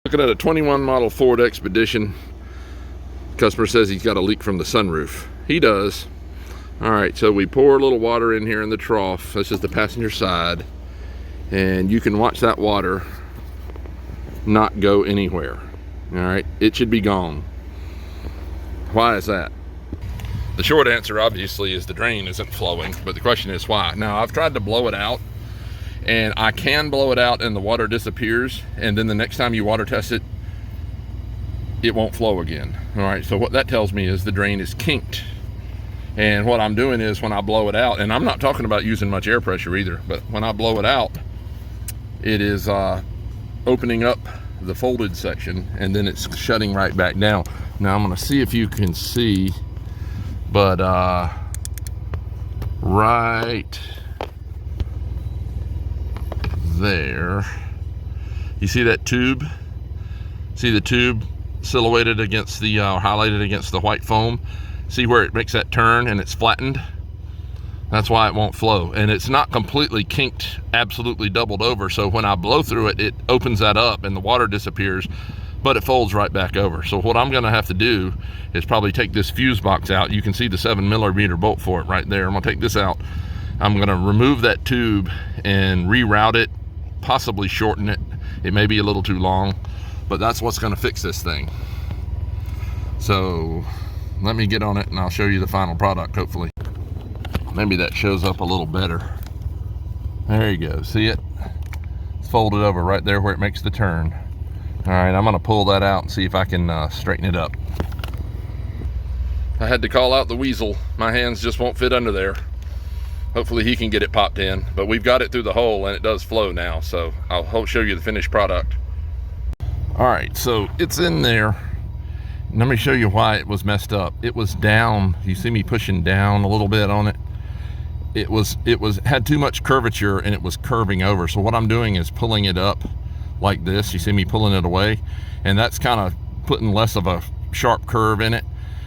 Looking at a 21 model Ford Expedition. Customer says he's got a leak from the sunroof. He does. All right, so we pour a little water in here in the trough. This is the passenger side. And you can watch that water not go anywhere. All right, it should be gone. Why is that? The short answer obviously is the drain isn't flowing, but the question is why. Now I've tried to blow it out, and I can blow it out and the water disappears, and then the next time you water test it, it won't flow again. All right, so what that tells me is the drain is kinked. And what I'm doing is when I blow it out, and I'm not talking about using much air pressure either, but when I blow it out, it is opening up the folded section, and then it's shutting right back down. Now I'm gonna see if you can see, but right there, you see that tube? See the tube silhouetted against the highlighted against the white foam? See where it makes that turn and it's flattened? That's why it won't flow. And it's not completely kinked, absolutely doubled over, so when I blow through it, it opens that up and the water disappears, but it folds right back over. So what I'm gonna have to do is probably take this fuse box out. You can see the 7mm bolt for it right there. I'm gonna take this out. I'm gonna remove that tube and reroute it, possibly shorten it. It may be a little too long, but that's what's gonna fix this thing. So let me get on it and I'll show you the final product, hopefully. Maybe that shows up a little better. There you go, see it? It's folded over right there where it makes the turn. All right, I'm gonna pull that out and see if I can straighten it up. I had to call out the weasel. My hands just won't fit under there. Hopefully he can get it popped in, but we've got it through the hole and it does flow now, so I'll show you the finished product. All right, so it's in there. Let me show you why it was messed up. It was down. You see me pushing down a little bit on it. It had too much curvature and it was curving over. So what I'm doing is pulling it up like this. You see me pulling it away, and that's kind of putting less of a sharp curve in it,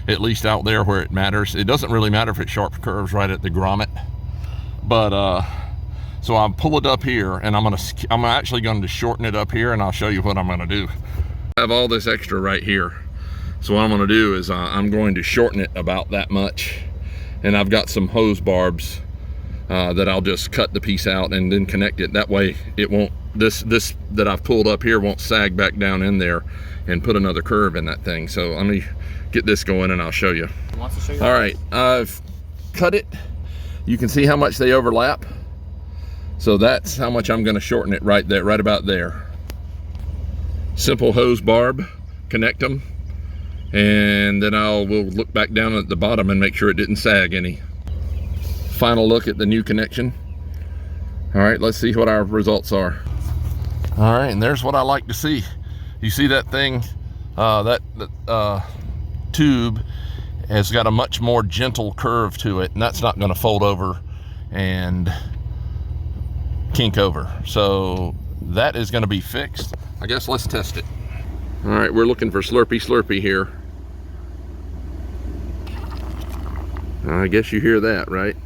at least out there where it matters. It doesn't really matter if it sharp curves right at the grommet, but so I'll pull it up here, and I'm actually going to shorten it up here, and I'll show you what I'm going to do. I have all this extra right here. So what I'm going to do is I'm going to shorten it about that much, and I've got some hose barbs that I'll just cut the piece out and then connect it. That way it won't, this that I've pulled up here won't sag back down in there and put another curve in that thing. So let me get this going and I'll show you. All right, I've cut it. You can see how much they overlap. So that's how much I'm going to shorten it right there, right about there. Simple hose barb, connect them. And then we'll look back down at the bottom and make sure it didn't sag any. Final look at the new connection. All right, let's see what our results are. All right, and there's what I like to see. You see that thing, that tube has got a much more gentle curve to it, and that's not gonna fold over and kink over. So that is gonna be fixed. I guess let's test it. All right, we're looking for slurpy slurpy here. I guess you hear that, right?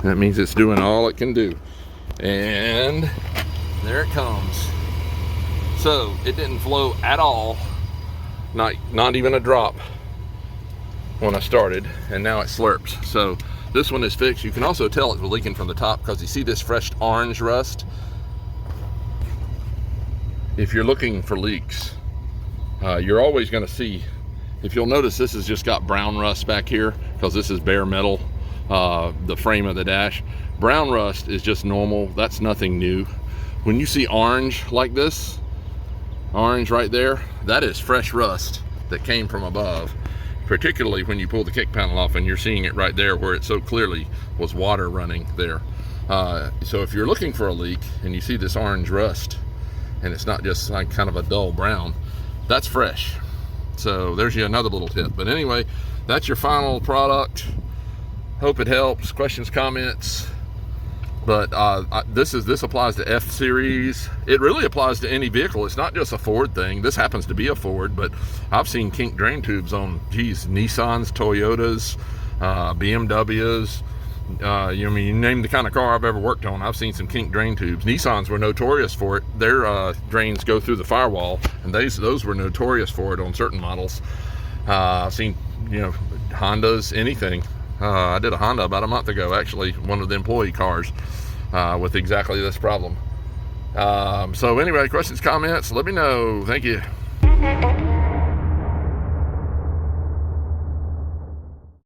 That means it's doing all it can do. And there it comes. So it didn't flow at all, not even a drop when I started, and now it slurps. So this one is fixed. You can also tell it's leaking from the top because you see this fresh orange rust. If you're looking for leaks, you're always going to see, if you'll notice, this has just got brown rust back here because this is bare metal, the frame of the dash. Brown rust is just normal. That's nothing new. When you see orange like this, orange right there, that is fresh rust that came from above, particularly when you pull the kick panel off and you're seeing it right there where it so clearly was water running there. So if you're looking for a leak and you see this orange rust, and it's not just like kind of a dull brown, that's fresh. So there's you another little tip. But anyway, that's your final product. Hope it helps. Questions, comments. But this applies to F series. It really applies to any vehicle. It's not just a Ford thing. This happens to be a Ford, but I've seen kink drain tubes on, geez, Nissans, Toyotas, BMWs, You name the kind of car I've ever worked on, I've seen some kinked drain tubes. Nissans were notorious for it. Their drains go through the firewall, and those were notorious for it on certain models. I've seen, Hondas, anything. I did a Honda about a month ago, actually, one of the employee cars, with exactly this problem. So anyway, questions, comments, let me know. Thank you.